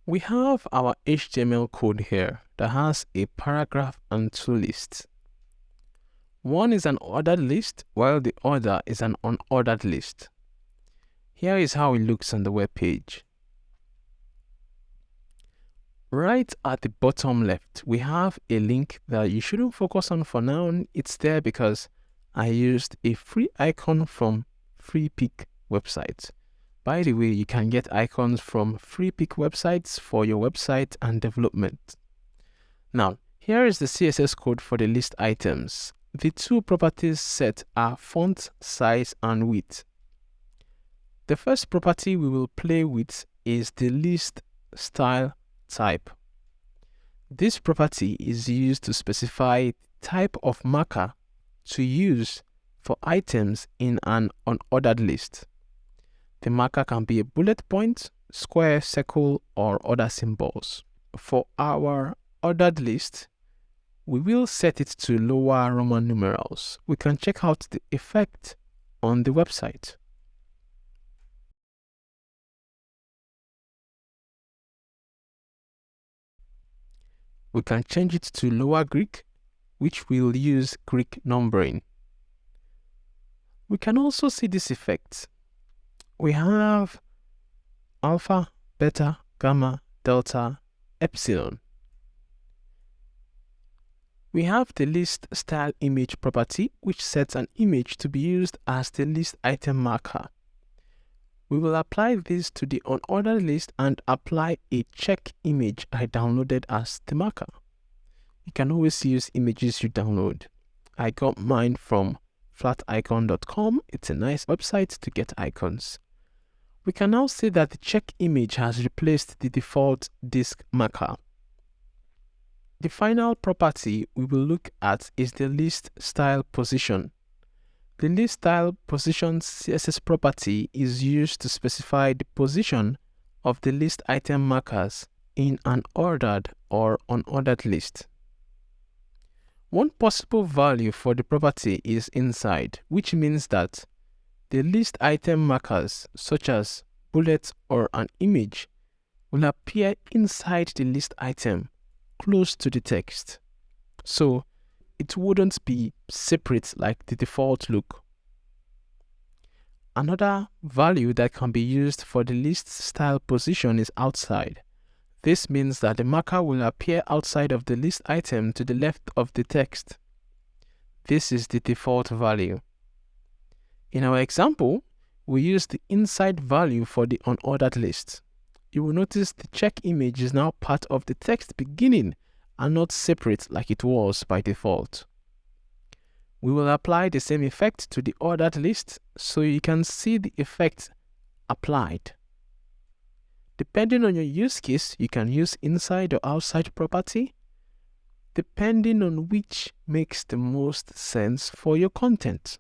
We have our HTML code here that has a paragraph and two lists. One is an ordered list, while the other is an unordered list. Here is how it looks on the web page. Right at the bottom left, we have a link that you shouldn't focus on for now. It's there because I used a free icon from FreePick websites. By the way, you can get icons from FreePick websites for your website and development. Now, here is the CSS code for the list items. The two properties set are font size and width. The first property we will play with is the list style type. This property is used to specify the type of marker to use for items in an unordered list. The marker can be a bullet point, square, circle, or other symbols. For our ordered list, we will set it to lower Roman numerals. We can check out the effect on the website. We can change it to lower Greek, which will use Greek numbering. We can also see this effect. We have alpha, beta, gamma, delta, epsilon. We have the list style image property, which sets an image to be used as the list item marker. We will apply this to the unordered list and apply a check image I downloaded as the marker. You can always use images you download. I got mine from flaticon.com. It's a nice website to get icons. We can now see that the check image has replaced the default disk marker. The final property we will look at is the list style position. The list style position CSS property is used to specify the position of the list item markers in an ordered or unordered list. One possible value for the property is inside, which means that the list item markers, such as bullets or an image, will appear inside the list item, close to the text. So it wouldn't be separate like the default look. Another value that can be used for the list style position is outside. This means that the marker will appear outside of the list item to the left of the text. This is the default value. In our example, we use the inside value for the unordered list. You will notice the check image is now part of the text beginning and not separate like it was by default. We will apply the same effect to the ordered list so you can see the effect applied. Depending on your use case, you can use inside or outside property, depending on which makes the most sense for your content.